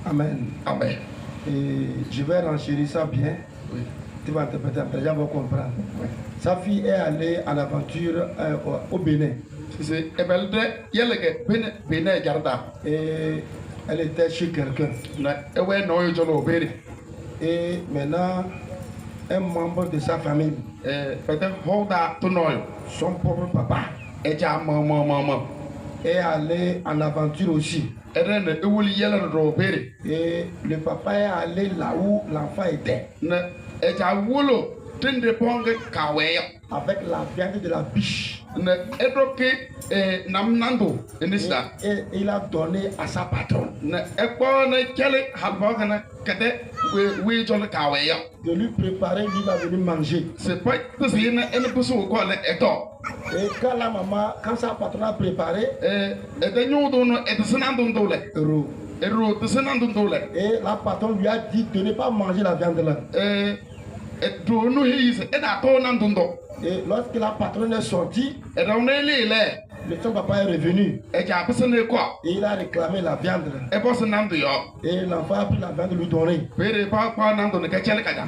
Amen. Amen. Et je vais renchérir ça bien. Oui. Tu vas interpréter, après les gens vont comprendre. Oui. Sa fille est allée en aventure au Bénin. C'est Bénin Garda. Et elle était chez quelqu'un. Et maintenant, un membre de sa famille, son propre papa, est allé en aventure aussi. Et le papa est allé là où l'enfant était. Avec la viande de la biche. Et il a donné à sa patronne de lui préparer, lui va venir manger. Et quand la maman, quand sa patronne a préparé, et la patronne lui a dit de ne pas manger la viande là. Et lorsque la patronne est sortie, son papa est revenu. Et il a réclamé la viande. Et l'enfant a pris la viande de lui donner.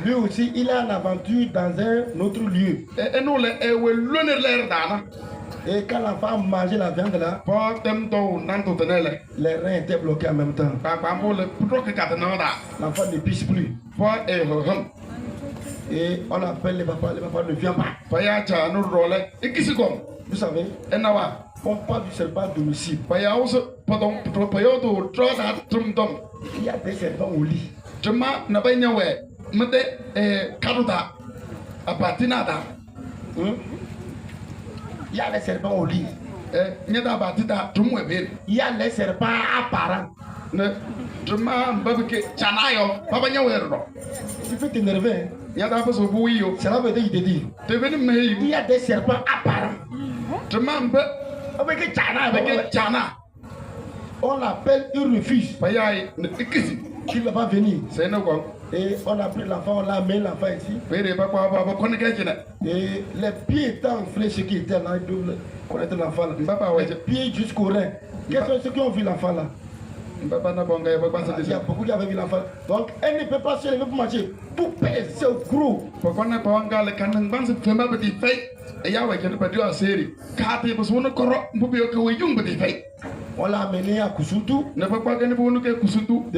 Lui aussi, il est en aventure dans un autre lieu. Et quand l'enfant a mangé la viande là, les reins étaient bloqués en même temps. L'enfant ne pisse plus. Et on appelle le papa ne vient pas. Vous savez, on parle du serpent domicile. Il y a des serpents au lit. Il y a les serpents au lit. Il y a les serpents apparents. Tu peux t'énerver. Cela veut dire qu'il te dit. Il y a des serpents apparents. On l'appelle, il refuse. Il ne va pas venir. Et on a pris l'enfant, on l'a amené l'enfant ici. Et les pieds étant enflés, ceux qui étaient là, ils doivent connaître l'enfant là. Les pieds jusqu'au rein. Quels sont ceux qui ont vu l'enfant là? Il y a beaucoup qui avaient vu l'enfant. Donc elle ne peut pas se lever pour manger. Tout pèse, c'est gros. On l'a amené à Kusuntu. De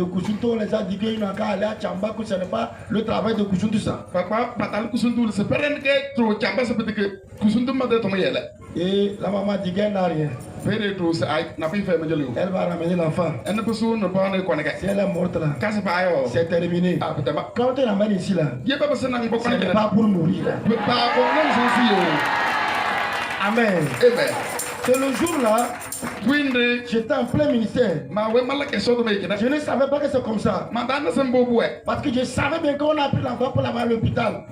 Kusuntu, on les a dit qu'il n'a qu'à aller à Tchamba, que ce n'est pas le travail de Kusuntu ça. Et la maman dit qu'elle n'a rien. Elle va ramener l'enfant. Si elle est morte là, c'est terminé. Quand elle l'amène ici là, ce n'est pas pour mourir. Amen. C'est le jour là, j'étais en plein ministère. Je ne savais pas que c'est comme ça. Parce que je savais bien qu'on a pris l'enfant pour l'amener à l'hôpital.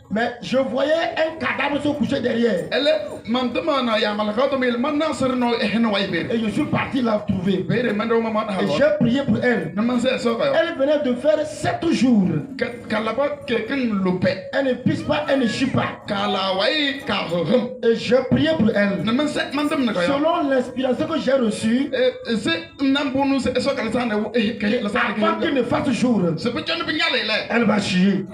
Mais je voyais un cadavre se coucher derrière. Et je suis parti la trouver. Et j'ai prié pour elle. Elle venait de faire 7 jours. Elle ne pisse pas, elle ne chie pas. Et je priais pour elle. Selon l'inspiration que j'ai reçue, avant qu'il ne fasse jour, elle va chier.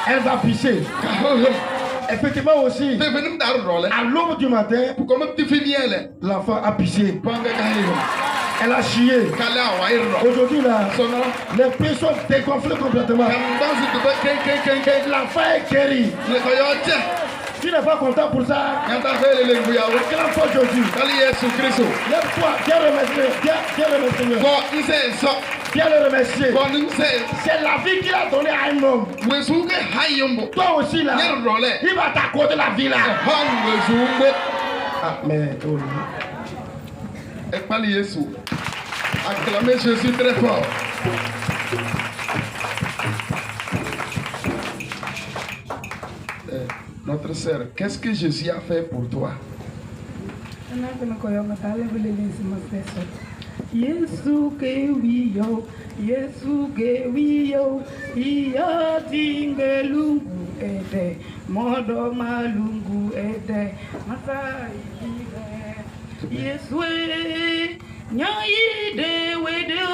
Elle va pisser. Effectivement aussi, à l'aube du matin, l'enfant a pissé. Elle a chié. Aujourd'hui là, les pieds sont dégonflés complètement. L'enfant est guéri. Tu n'es pas content pour ça? Quelle fois aujourd'hui? Lève-toi, viens remercier. Viens le remercier. C'est la vie qu'il a donnée à un homme. Toi aussi là, il va t'accorder la vie là. Ah, mais acclamez Jésus très fort. Notre sœur, qu'est-ce que Jésus a fait pour toi? Yesu ke wiyo, iya tingelungu ede, modo malungu ede, masai ide. Yesu Nyai de wedu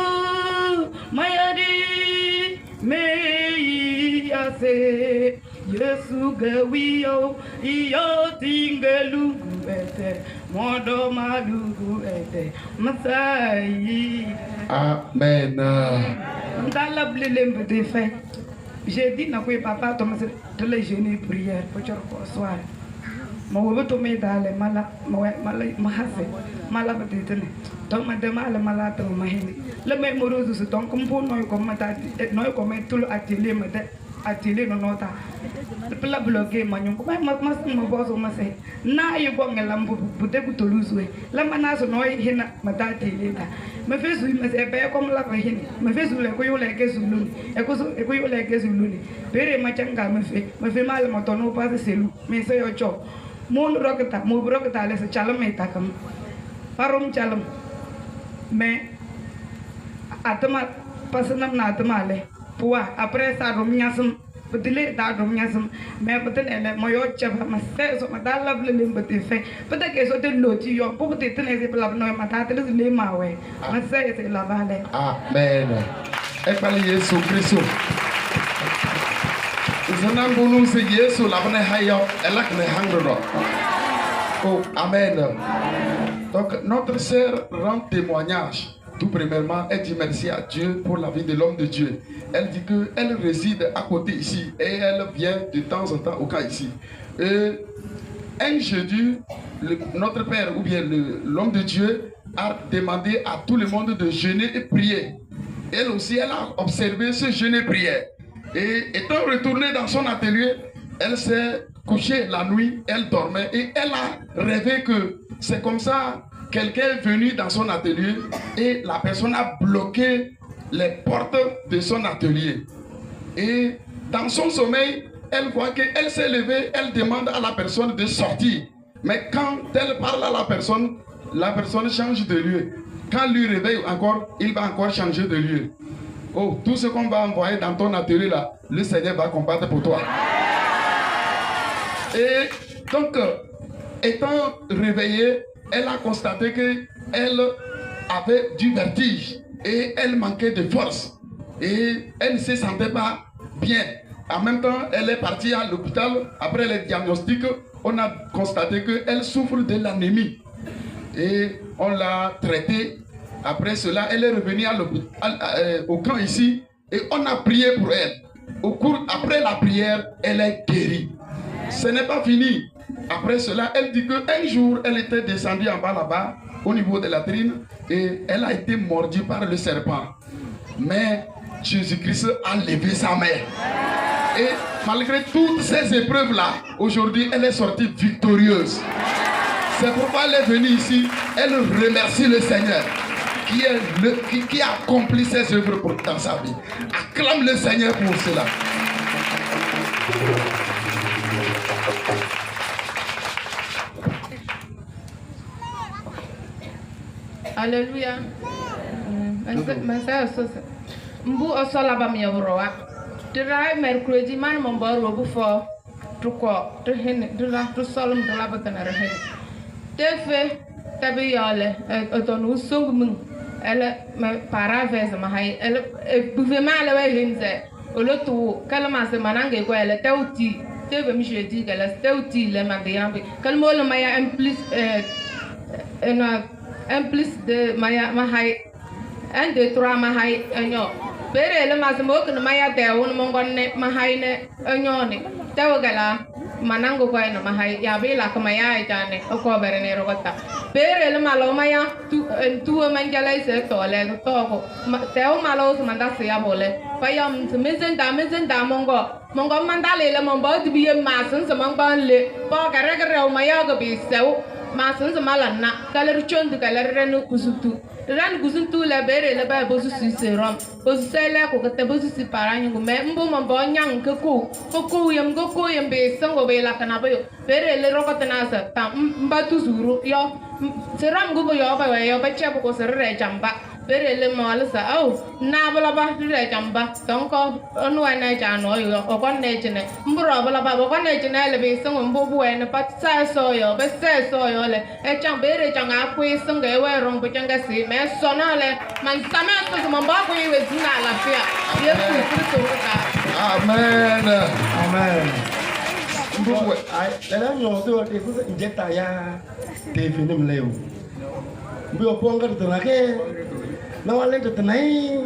mayadi me ase Yesu gawiyo iyo tingelungu ete modo malugu ete masai. Amen. Dans la blême de fait, j'ai dit na quoi papa Thomas de la jeûner prière pour le soir. Ma wo to me dale mala mahase mala betene donc ma demale mala to mahini le me morozu se donc comme pour noy comme mata noy comme tout atelier me atelier no nota pela bloquer manyo ko ma boso ma se na yu go ngelam bu de ku toluzwe la mana so noy hina mata atelier ta me fesu me se be comme la ko hini me fesu le ko yo le ke zuluni e ko yo le ke zuluni bere ma changa me fe mal mo to no pas selu me se yo cho mon rokata mo rokata le se chalam me takam parom chalam me atama pasanam na atama le puwa après ça rom nyasum bedile da rom nyasum me beten ele mo yo chaba ma se so ma dala ble le mbete fe pete ke so de loti yo po te tene se pla no ma ta tele le ma we ma se la vale. Amen. E pali Yesu Kristo. Oh, amen. Donc, notre sœur rend témoignage. Tout premièrement, elle dit merci à Dieu pour la vie de l'homme de Dieu. Elle dit qu'elle réside à côté ici et elle vient de temps en temps au cas ici. Un jeudi, notre père ou bien l'homme de Dieu a demandé à tout le monde de jeûner et prier. Elle aussi, elle a observé ce jeûne et prière. Et étant retournée dans son atelier, elle s'est couchée la nuit, elle dormait et elle a rêvé que c'est comme ça, quelqu'un est venu dans son atelier et la personne a bloqué les portes de son atelier. Et dans son sommeil, elle voit qu'elle s'est levée, elle demande à la personne de sortir. Mais quand elle parle à la personne change de lieu. Quand lui réveille encore, il va encore changer de lieu. Oh, tout ce qu'on va envoyer dans ton atelier là, le Seigneur va combattre pour toi. Et donc, étant réveillée, elle a constaté qu'elle avait du vertige et elle manquait de force. Et elle ne se sentait pas bien. En même temps, elle est partie à l'hôpital. Après le diagnostic, on a constaté qu'elle souffre de l'anémie. Et on l'a traitée. Après cela, elle est revenue au camp ici et on a prié pour elle. Après la prière, elle est guérie. Ce n'est pas fini. Après cela, elle dit qu'un jour, elle était descendue en bas là-bas, au niveau de la trine, et elle a été mordue par le serpent. Mais Jésus-Christ a levé sa main. Et malgré toutes ces épreuves-là, aujourd'hui, elle est sortie victorieuse. C'est pourquoi elle est venue ici, elle remercie le Seigneur qui a accompli ses œuvres dans sa vie. Acclame le Seigneur pour cela. Alléluia. Mbu osola ba mi yoroa. Trai mercredi man mon baro bu fo to ko to hen to solum to la batana hen. Tefe tabi yale otonu sung mun ele me para vez ma hay ele buve ma le we hinze olotu kalama se manange ko ele teuti teve mi jeudi gala teuti le mandiambe kalmo le maya en plus de maya ma hay 1 2 3 ma hay enyo pere le masmo ko maya de won mo gonne ma hay ne enyo ni tewo gala manango ko eno ma hay ya be la ko maya jane o ko bere ne rogota pere le malo maya tu manjala se to le to ko tewo malo so manda se ya bole payam mezen da mongo mandale le mongo di bi masun so mongo le po gare o maya go bi sew masun so malanna kaler chondu kaler renu kusutu ran kusutu le bere le ba bosu siserom bosu sele ko kete bosu si paranyu go me mbo mombo nyang ko yem be sango be la kana ba yo bere le rokota na sa tam mbatu zuru yo seram go yo ba che ko serre jamba bere le mo ala sa au na bala ba dire chamba donc onu na ja no yo o kon ne jine mbro bala ba ko ne jine le be sung mbo bu en pa sa so yo be se so yo le e chang bere chang a ku sung ge we rong bu chang ga si me so na le man sa me so mo ba ku we zina la fia Yesu Kristo ka Amen. Amen. Mbo Ai, la nyo do de ku injecta ya te finim leo. Mbo ponga de na ke. Na wale de nai.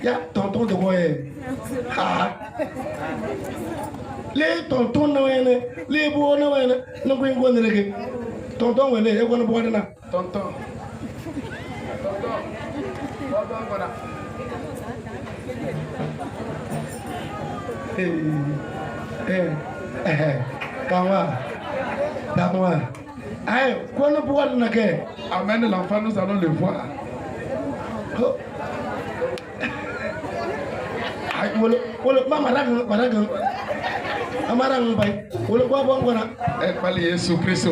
Ya tonton de boy. Ha. Le tonton na wene, le bo na wene, na ko ngo ne ke. Tonton wene e ko na bo na. tonton. Kawa. D'accord. Aïe, quoi ne pourra pas que Amène l'enfant, nous allons le voir. Aïe, voilà, maman, amarang bay, voilà quoi bon voilà. Et par Jésus Christ.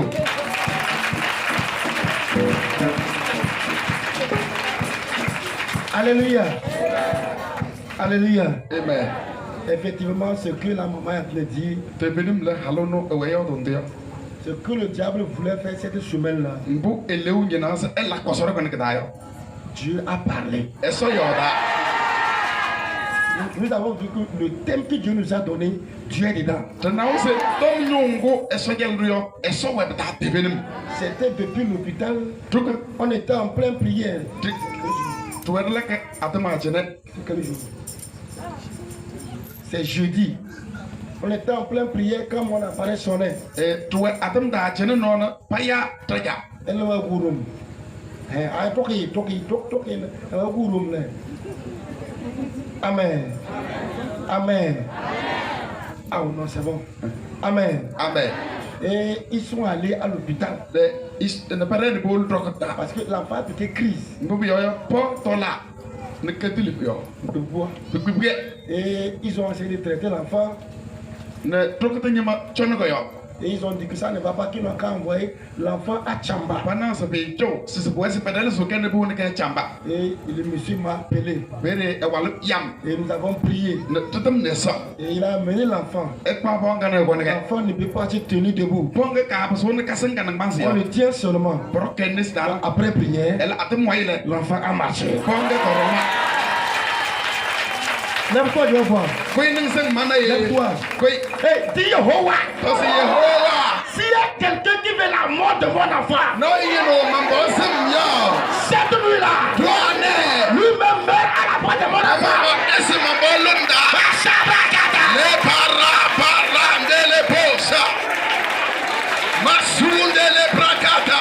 Alléluia. Alléluia. Amen. Effectivement, ce que la maman a dit, Te benim le halono eweyo donde. ce que le diable voulait faire cette semaine-là, Mbu eleu nyenasa ela kosoro kon kedayo. Dieu a parlé. Eso yoda. Nous avons vu que le thème que Dieu nous a donné, Dieu est dedans. Tanawo se tom nyongo eso gelrio, eso webta te benim. C'était depuis l'hôpital, Tout on était en pleine prière. tu es là que atema jene. Quel jour? C'est jeudi. On était en pleine prière quand mon appareil sonnait. Et tu es atem da jene nona paya taja. Elle m'a gourum. Elle toqué. Elle m'a gourum. Amen. Amen. Ah non, c'est bon. Amen. Amen. Et ils sont allés à l'hôpital. Ne paraît de bol trokata. Parce que l'enfant était crise Mbu yo po tola. Ne ketili yo. de bois. Bibiye. Et ils ont essayé de traiter l'enfant. Ne trokata nyama chono yo. Et ils ont dit que ça ne va pas, qu'ils n'ont qu'à envoyer l'enfant à Chamba. Pendant ce pays, si ce pouvait se pédaler sur quel bout de chamba. Et le monsieur m'a appelé. Bere ewalu yam. Et nous avons prié. Ne tutum ne so. Et il a amené l'enfant. Et pas bon gana gonega. L'enfant ne peut pas se tenir debout. Ponga ka paso ne kasen kana bansi. On le tient seulement. Broken ne sta. Après prière, Elle a tem waile. l'enfant a marché. Ponga koroma. Lève-toi, je vais voir. Koi ning sen mana ye. Lève-toi. Koi. Hey, dis Yehovah. Tosi Yehowa. S'il y a quelqu'un qui veut la mort de mon enfant, No yino mambo sim yo. cette nuit-là, Doane. lui-même meurt à la porte de mon enfant. Mambo esi mambo lunda. Le para de le posa. Masunde le prakata.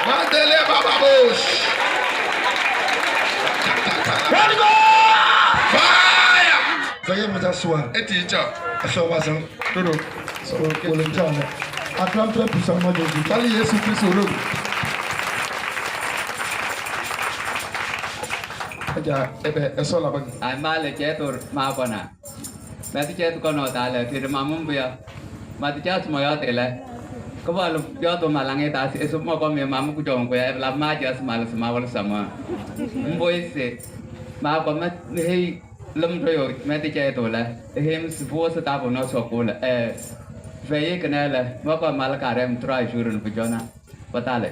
Mandele bababosh. Holy Ghost! Fire. Veuillez vous asseoir. Et teacher. Asseoir-vous. Dodo. Pour le diable. Acclame très puissamment Jésus. Bali Yesu Kristo lo. Aja ebe eso la bagi. ai ma le che tur ma kona ma ti che ko no ta le ti ma mum bia ma ti cha mo yo te le ko ba lu yo to ma lang e ta si su mo ko me ma mu ku jong ko la ma ja ma la ma wal sama mbo ise ma ko ma hei lum ro yo ma ti che to le hem su bo sa ta bo no so ko le ve ke na le mo ko ma la ka rem try jurun bu jona patale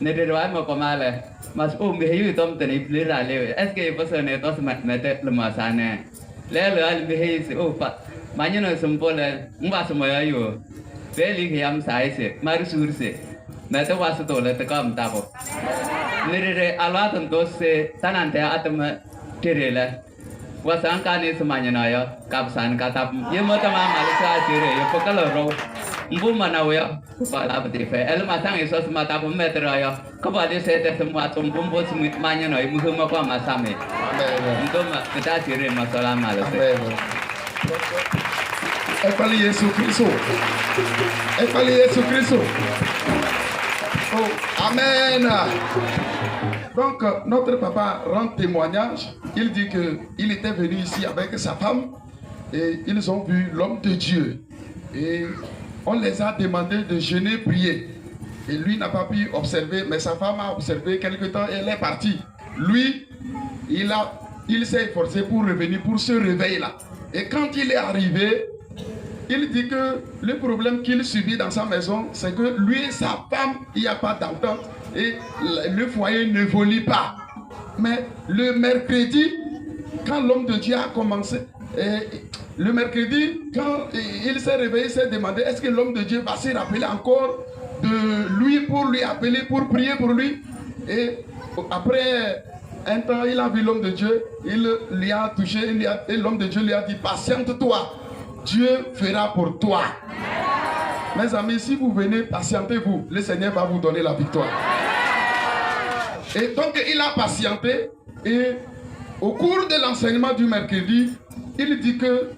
ne de wa mo ko ma le mas me hiu tom tani plira le es que pasa ne to smat mete le masane le al me hi se pa mañana sum pole mba sum ya yo peli ke am sai se mar sur se mete was to le te kam ta ko ne re ala tan do se tanan te atam tere le wasan ka ne semanya ya kap san ka tap ye mo ta ma ma le sa tere yo ko kala ro mbu mana ya pa la pati fe el ma sang eso ma ta po metra ya ko ba de se te semua tum bum bo smi manya no mu ma ko ma same Amen. ndo ma ta tire ma sala ma le Amen. E bali Yesu Kristo. E bali Yesu Kristo. Oh, amen. Donc, notre papa rend témoignage. Il dit qu'il était venu ici avec sa femme et ils ont vu l'homme de Dieu. Et on les a demandé de jeûner, prier. Et lui n'a pas pu observer, mais sa femme a observé quelque temps et elle est partie. Lui, il s'est efforcé pour revenir, pour ce réveil-là. Et quand il est arrivé, il dit que le problème qu'il subit dans sa maison, c'est que lui et sa femme, il n'y a pas d'entente et le foyer ne évolue pas. Mais le mercredi, quand l'homme de Dieu a commencé, le mercredi, quand il s'est réveillé, il s'est demandé est-ce que l'homme de Dieu va se rappeler encore de lui pour lui appeler, pour prier pour lui. Et après un temps, il a vu l'homme de Dieu, il lui a touché, et l'homme de Dieu lui a dit patiente-toi, Dieu fera pour toi. Mes amis, si vous venez, patientez-vous, le Seigneur va vous donner la victoire. Et donc il a patienté, et au cours de l'enseignement du mercredi, il dit que,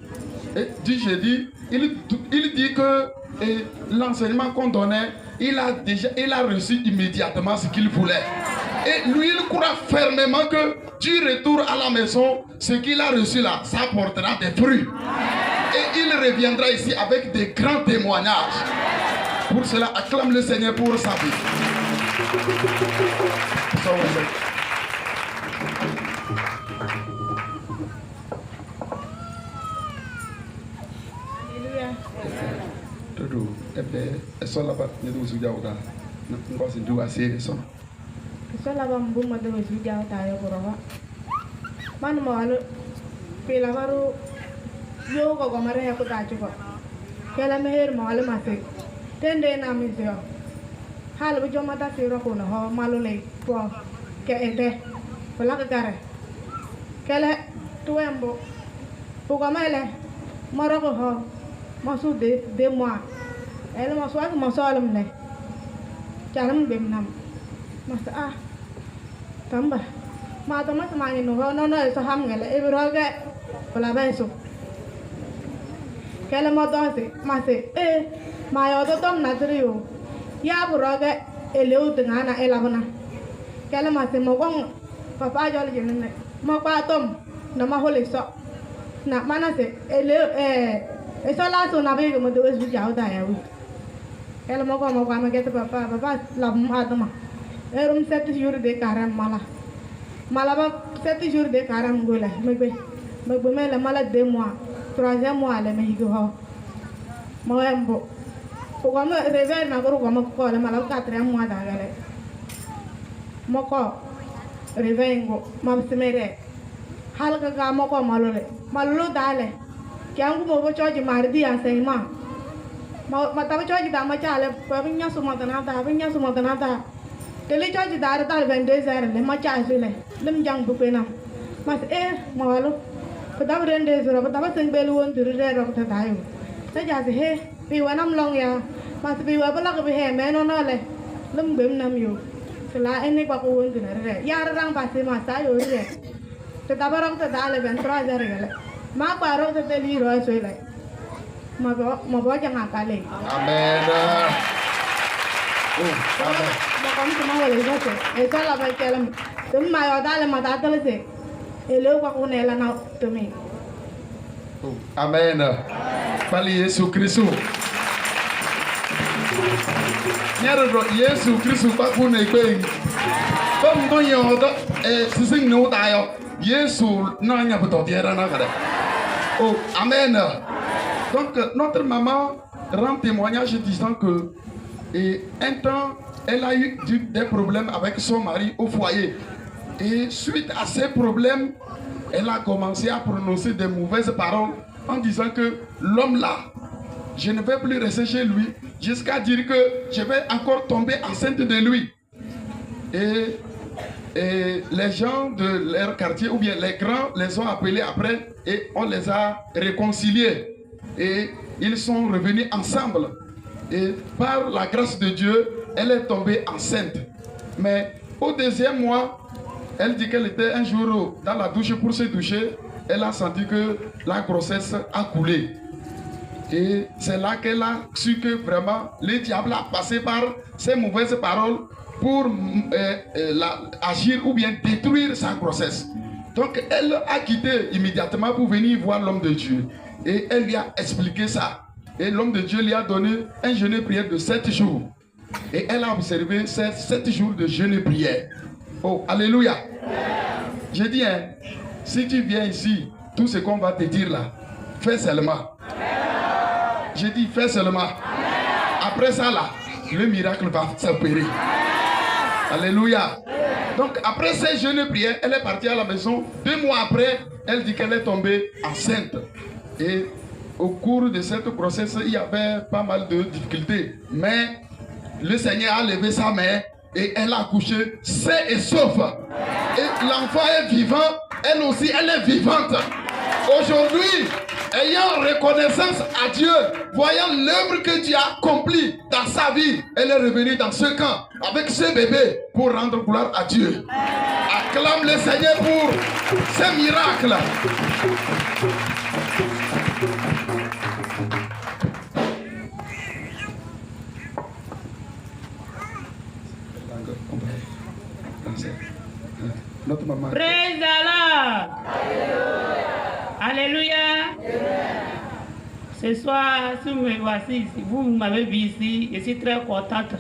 du jeudi, il dit que l'enseignement qu'on donnait, il a reçu immédiatement ce qu'il voulait. Et lui, il croit fermement que du retour à la maison, ce qu'il a reçu là, ça portera des fruits. Et il reviendra ici avec des grands témoignages. Pour cela, acclame le Seigneur pour sa vie. Yo ko gomare ya ko tachu ko kala meher male mate tende na misio hal bu joma ta siro ko no ho malule ko ke ede pala ka gare kala tuembo bu gomele maro ko ho masu de moi ele masu ak masalum ne charam bem nam masa ah tamba ma to mas mani no no no so ham ngale e roge pala beso kala mo dose mase ma yo to tom na trio ya buroge eleu tengana elabana kala mase mo gong papa jol jenene mo pa tom na ma hole so na mana se eleu eso la so na be mo do su jao da ya wi kala mo ko mo ma ke papa lam atma erum 7 jours de karam mala ba 7 jours de karam gola megbe me la mala 2 mois 3e mois le me go mo embo ko ma rever na ko ko le mala 4e mois da gale mo ko revengo ma semere halka ga mo ko malolo dale kyangu mo bo choji mardi asaima ma ta choji da ma chale pinya sumatana da tele choji da ta 22 heures le ma cha sule lim jang bu penam mas mawalo pada rende zura pada sing belu won dure ro ta tayo ta ja se he pi wa nam long ya mas pi wa bala ko he me no le lim bem nam yo sela ene kwa ko won dure re ya rang pa se ma sa yo re te ta barang ta dale ben 3 heures gale ma pa ro te li ro so le ma bo jang akale amen ma ko mi ma wale so e sa la ba kelam tum ma yo dale ma ta tele se amen. Pali Yesu Kristo. Nyaro Yesu Kristo pa ku ne pe. Kom do yo do sising no da yo. Yesu na nya buto diera na kare. Oh, amen. Donc notre maman rend témoignage disant que un temps elle a eu des problèmes avec son mari au foyer. Et suite à ces problèmes, elle a commencé à prononcer des mauvaises paroles en disant que l'homme là, je ne vais plus rester chez lui, jusqu'à dire que je vais encore tomber enceinte de lui. Et les gens de leur quartier, ou bien les grands, les ont appelés après et on les a réconciliés. Et ils sont revenus ensemble. Et par la grâce de Dieu, elle est tombée enceinte. Mais au 2e mois, elle dit qu'elle était un jour dans la douche pour se doucher. Elle a senti que la grossesse a coulé. Et c'est là qu'elle a su que vraiment le diable a passé par ces mauvaises paroles pour agir ou bien détruire sa grossesse. Donc elle a quitté immédiatement pour venir voir l'homme de Dieu. Et elle lui a expliqué ça. Et l'homme de Dieu lui a donné un jeûne et prière de 7 jours. Et elle a observé 7 jours de jeûne et prière. Oh, alléluia. J'ai dit, hein, si tu viens ici, tout ce qu'on va te dire là, fais seulement. J'ai dit, fais seulement. Après ça là, le miracle va s'opérer. Alléluia. Donc après ces jeûnes et prières, elle est partie à la maison. 2 mois après, elle dit qu'elle est tombée enceinte. Et au cours de cette grossesse, il y avait pas mal de difficultés. Mais le Seigneur a levé sa main et elle a accouché sain et sauf. Et l'enfant est vivant, elle aussi, elle est vivante. Aujourd'hui, ayant reconnaissance à Dieu, voyant l'œuvre que Dieu a accomplie dans sa vie, elle est revenue dans ce camp avec ce bébé pour rendre gloire à Dieu. Acclame le Seigneur pour ce miracle. Notre maman. Praise the Lord. Alléluia. Ce soir, si vous me voici ici, vous m'avez vu ici, je suis très contente.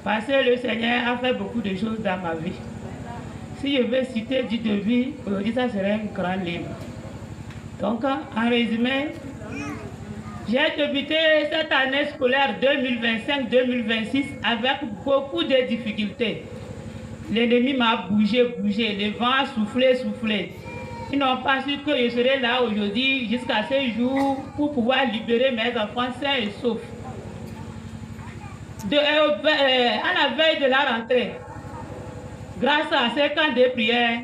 Parce que le Seigneur a fait beaucoup de choses dans ma vie. Si je veux citer du début, aujourd'hui ça serait un grand livre. Donc, en résumé, j'ai débuté cette année scolaire 2025-2026 avec beaucoup de difficultés. L'ennemi m'a bougé, le vent a soufflé. Ils n'ont pas su que je serais là aujourd'hui jusqu'à ce jour pour pouvoir libérer mes enfants sains et saufs. À la veille de la rentrée, grâce à ces camps de prière,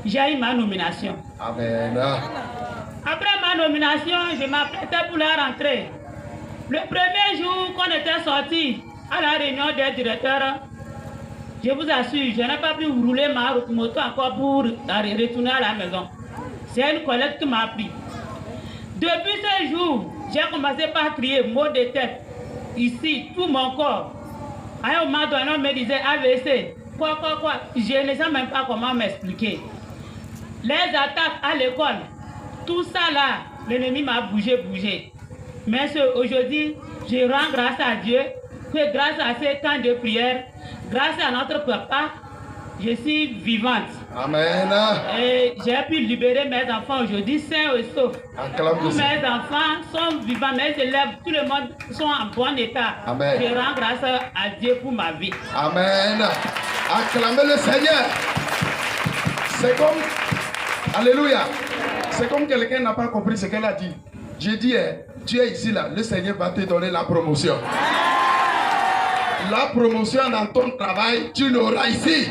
j'ai eu ma nomination. Amen. Après ma nomination, je m'apprêtais pour la rentrée. Le premier jour qu'on était sorti à la réunion des directeurs, je vous assure, je n'ai pas pu rouler ma moto encore pour retourner à la maison. C'est une collègue qui m'a pris. Depuis ce jour, j'ai commencé par crier maux de tête. Ici, tout mon corps. À un moment donné, on me disait AVC. Quoi. Je ne sais même pas comment m'expliquer. Les attaques à l'école, tout ça là, l'ennemi m'a bougé. Mais aujourd'hui, je rends grâce à Dieu que grâce à ces temps de prière, grâce à notre papa, je suis vivante. Amen. Et j'ai pu libérer mes enfants aujourd'hui sains et saufs. Tous mes enfants sont vivants, mes élèves, tout le monde sont en bon état. Amen. Je rends grâce à Dieu pour ma vie. Amen. Acclamez le Seigneur. C'est comme... Alléluia. C'est comme quelqu'un n'a pas compris ce qu'elle a dit. J'ai dit, tu es ici là, le Seigneur va te donner la promotion. La promotion dans ton travail, tu l'auras ici.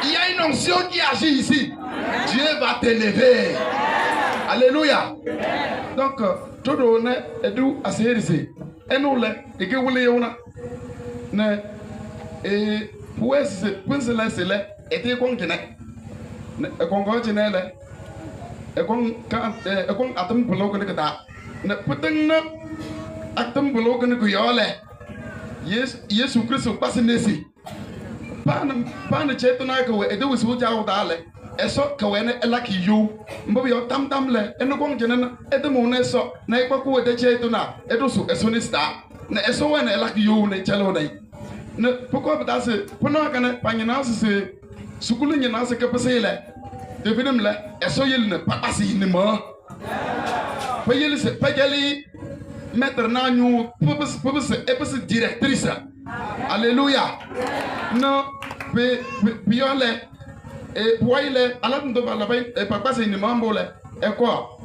Il y a une onction qui agit ici. Dieu va t'élever. Alléluia. Donc, tout le monde est d'où à se ici. Et nous, et que vous voulez, et pour se laisser là, et tu es con et qu'on continue là, et qu'on attend pour l'eau que tu as. Ne peut-être attend pour l'eau que tu as. Yesu Christ passe nesi. Pan chetuna ko e de wusu jaw dale. Eso ko ene elaki yu. Mbo yo tam le. Eno ko ngene e de mo ne so. Na e ko de chetuna. E do su eso ni sta. Na eso wene elaki yu ne chelo nei. Ne poko bata se. Pono kana panyina se sukulu nyina se ke pese le. De vidim le. Eso yel ne papasi ni mo. Pa yel se pa jali mettre nous pour directrice. Alléluia. Non, piole et poile à la de papa c'est une mambo et quoi?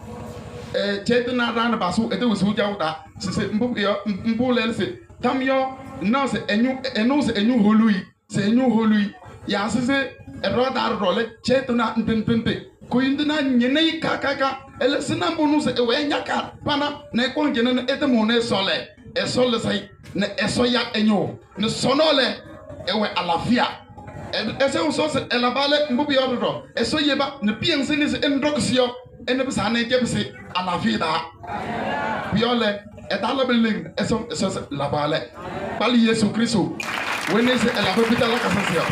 Et chetna ran basu et de wusu jauda. C'est mbole c'est tamio non c'est enu holui. C'est enu holui. Ya c'est roda role chetna ntente. Koindina nyene kakaka ele sinambunu se ewe nyaka pana na konjene na etemone sole e sole sai na esoya enyo ne sonole ewe alafia ese uso se elabale mbubi yodo eso yeba ne piense ni se endroksio ene bisa na jebisi alafia da biole etalabeling eso labale bali Yesu Kristo wene se elabepita la kasasio.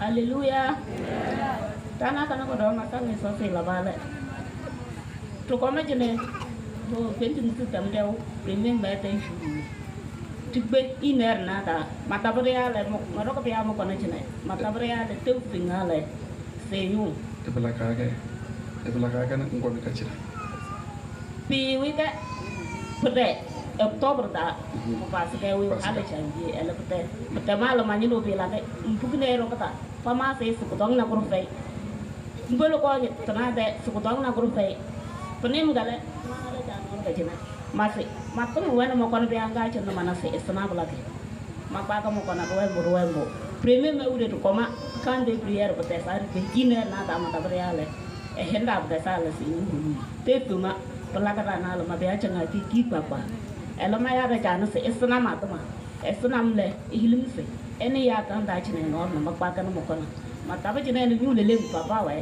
Alléluia. Tana kana ko do mata ni so fi la bale. To ko me jene to pentin tu tam dew premier ba tay shu. Tikbe iner nada mata bria le mo ro ko bia mo ko na jene. Mata bria le tu finga le seyu. De belakang na ngom ka chira. Pi wi ka pede October da mo pas ke wi ala changi ele pede. Mata malo manyi no pila ke mpukne ro kata. Pama se su ko dong na ko fe. Mbolo ko ni tana de su ko dong na ko fe. Penim gale mala jangan ka jina. Masih makam wana mo kono bianga chono mana se esna bulake. Makpa ka mo kono wembo. Premier me ude to koma kan de prière peut-être ça de kiner na da mata briale. E henda abda sala si ni. Te tuma pelaka na lo ma bia changa ki papa. Elo ma ya da jana se esna ma tuma. Esna mle ilim se. Eni ya kan da chine no na makpa ka mo kono. Mata ba chine ni yule le papa wa.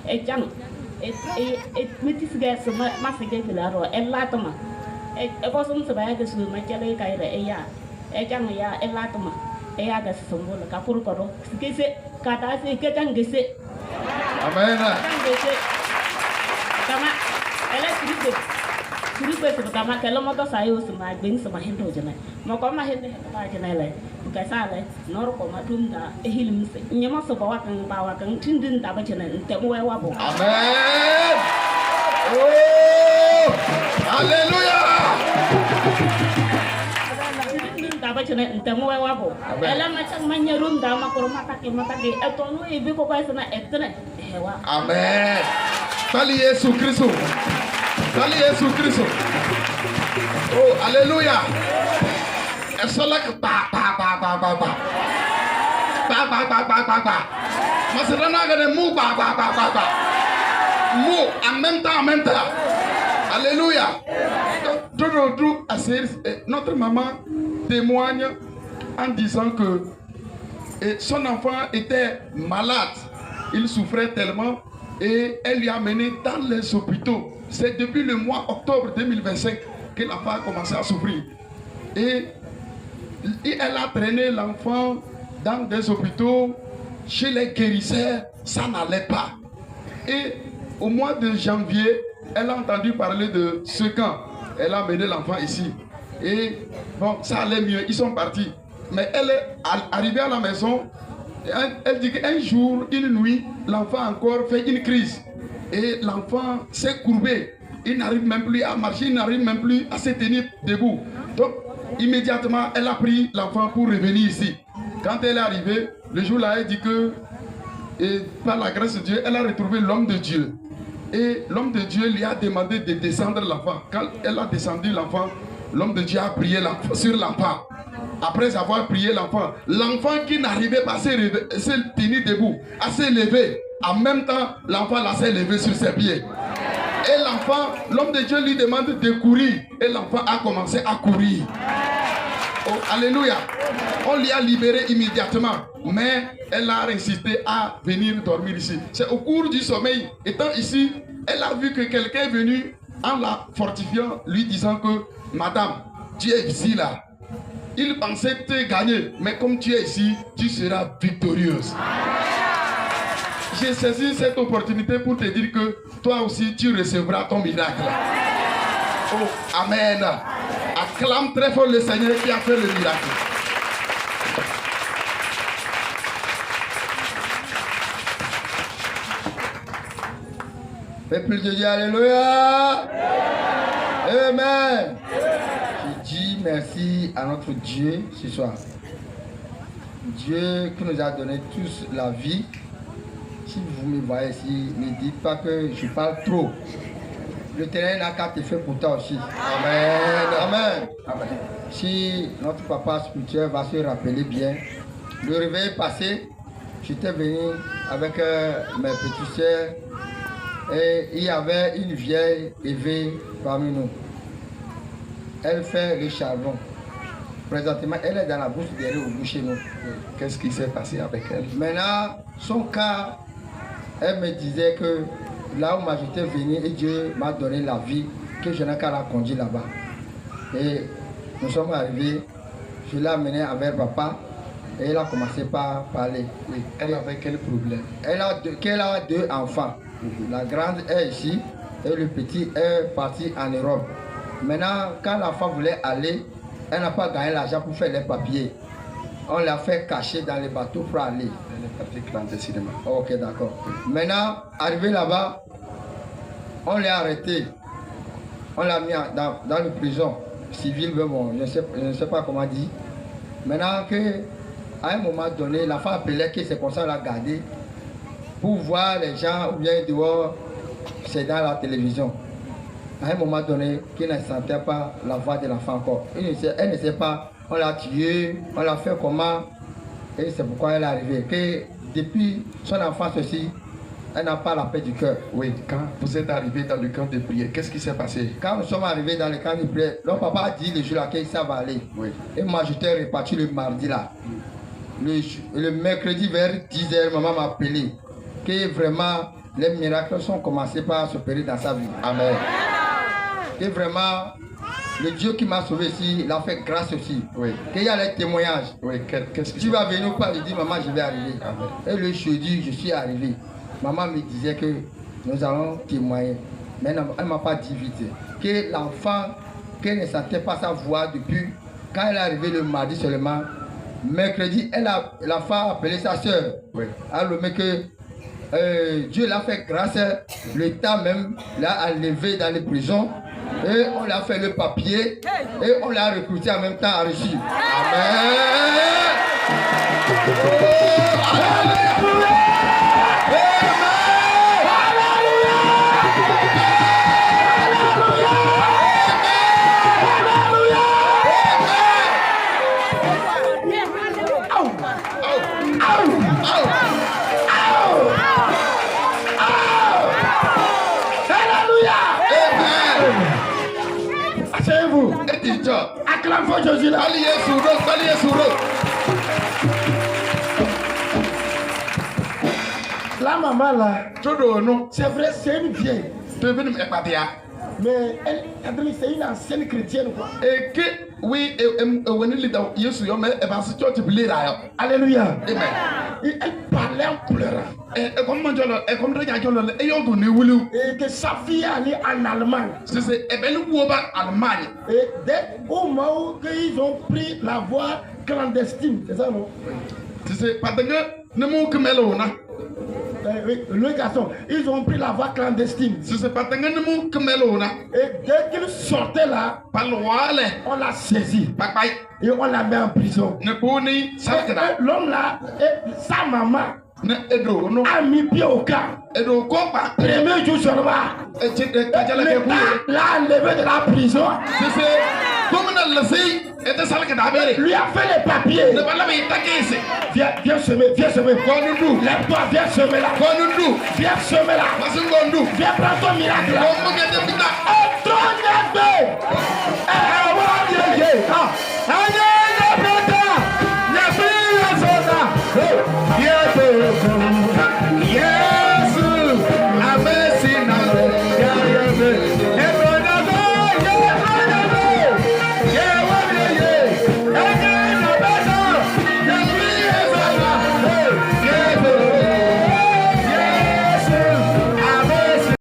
E chang metis gas ma se ke bilaro ella tuma. E ko sum se ba ga su ma chale kai re e ya. E chang ya ella tuma. E ya ga sombolo ka pur koro. Kese kata se ke chang gese. Amen. Kama ele siribe tu kama kalau moto sayo sama bing sama hendo jana. Mau kau mah hendo apa jana le. Bukan salah. Nor kau mah tunda hilim se. Nyama so bawa kang tindin tak jana. Temu wabu. Amen. Oh, haleluya. Apa cina temu wabu. Elam macam menyerum dalam kurma kaki mata di. Atau nu ibu kau sana etne hewa. Amen. Sali Yesus Kristus. Sali Yesus Kristus. Oh, haleluya. Esolak pa. Masirana gane mu pa. Mu en même temps. Alléluia. Notre maman témoigne en disant que son enfant était malade. Il souffrait tellement et elle lui a mené dans les hôpitaux. C'est depuis le mois octobre 2025 que l'enfant a commencé à souffrir. Et elle a traîné l'enfant dans des hôpitaux. Chez les guérisseurs, ça n'allait pas. Et au mois de janvier, elle a entendu parler de ce camp. Elle a mené l'enfant ici. Et bon, ça allait mieux. Ils sont partis. Mais elle est arrivée à la maison. Elle dit qu'un jour, une nuit, l'enfant encore fait une crise. Et l'enfant s'est courbé. Il n'arrive même plus à marcher. Il n'arrive même plus à se tenir debout. Donc, immédiatement, elle a pris l'enfant pour revenir ici. Quand elle est arrivée, le jour-là, elle dit que, et par la grâce de Dieu, elle a retrouvé l'homme de Dieu. Et l'homme de Dieu lui a demandé de descendre l'enfant. Quand elle a descendu l'enfant, l'homme de Dieu a prié sur l'enfant. Après avoir prié l'enfant qui n'arrivait pas à se tenir debout, à se lever, en même temps, l'enfant s'est levé sur ses pieds. Et l'enfant, l'homme de Dieu lui demande de courir. Et l'enfant a commencé à courir. Oh, alléluia. On lui a libéré immédiatement. Mais elle a insisté à venir dormir ici. C'est au cours du sommeil, étant ici, elle a vu que quelqu'un est venu en la fortifiant, lui disant que madame, tu es ici là. Il pensait te gagner, mais comme tu es ici, tu seras victorieuse. J'ai saisi cette opportunité pour te dire que toi aussi tu recevras ton miracle. Oh, amen. Acclame très fort le Seigneur qui a fait le miracle. Peuple de Dieu, alléluia. Amen. Je dis merci à notre Dieu ce soir. Dieu qui nous a donné tous la vie. Si vous me voyez ici, ne dites pas que je parle trop. Le terrain n'a qu'à te faire pour toi aussi. Amen. Amen. Amen. Si notre papa spirituel va se rappeler bien, le réveil passé, j'étais venu avec mes petites soeurs et il y avait une vieille élevée parmi nous. Elle fait le charbon. Présentement, elle est dans la bouche derrière au bout chez nous. Qu'est-ce qui s'est passé avec elle? Maintenant, son cas, elle me disait que là où j'étais venu et Dieu m'a donné la vie, que je n'ai qu'à la conduire là-bas. Et nous sommes arrivés, je l'ai amené avec papa. Et elle a commencé par parler. Oui. Elle avait quel problème? Elle a deux enfants. La grande est ici et le petit est parti en Europe. Maintenant, quand l'enfant voulait aller, elle n'a pas gagné l'argent pour faire les papiers. On l'a fait cacher dans les bateaux pour aller. Elle est partie clandestinement. Ok, d'accord. Maintenant, arrivé là-bas, on l'a arrêté. On l'a mis dans une prison civile, mais bon, je ne sais pas comment dire. Maintenant, à un moment donné, la femme appelait que c'est comme ça, on l'a gardé pour voir les gens ou bien dehors, c'est dans la télévision. À un moment donné, qui ne sentait pas la voix de l'enfant encore. Elle ne sait pas, on l'a tué, on l'a fait comment, et c'est pourquoi elle est arrivée. Que depuis son enfance aussi, elle n'a pas la paix du cœur. Oui, quand vous êtes arrivé dans le camp de prière, qu'est-ce qui s'est passé? Quand nous sommes arrivés dans le camp de prière, notre papa a dit le jour là que ça va aller. Oui. Et moi j'étais reparti le mardi là. Le mercredi vers 10h, maman m'a appelé. Que vraiment les miracles sont commencés par s'opérer dans sa vie. Amen. Que vraiment le Dieu qui m'a sauvé ici, il a fait grâce aussi. Oui. Qu'il y a les témoignages. Oui, qu'est-ce que tu vas venir ou pas? Je dis maman, je vais arriver. Amen. Et le jeudi, je suis arrivé. Maman me disait que nous allons témoigner. Mais elle ne m'a pas dit vite. Que l'enfant, qu'elle ne sentait pas sa voix depuis quand elle est arrivée le mardi seulement. Mercredi, l'enfant a appelé sa soeur. Oui. Alors, mais que Dieu l'a fait grâce, le temps même l'a enlevé dans les prisons. Et on l'a fait le papier et on l'a recruté en même temps à Russie. Amen. Asseyez-vous. Et dis-toi. Acclame Jésus là. Allez, La maman là, c'est vrai, c'est une vieille. Mais elle, c'est une ancienne chrétienne quoi. Et que oui, Alléluia. Amen. Et elle parlait en pleurant. Et que sa fille allait en Allemagne. Et dès au moment où ils ont pris la voie clandestine, c'est ça non? Oui, le garçon, ils ont pris la voie clandestine. Et dès qu'ils sortaient là, on l'a saisi. Et on l'a mis en prison. L'homme là, sa maman a mis pied au camp. Premier jour seulement, l'a enlevé de la prison. Lui a fait les papiers. Viens semer. Lève-toi, viens semer là. Viens semer là. Viens prendre ton miracle là.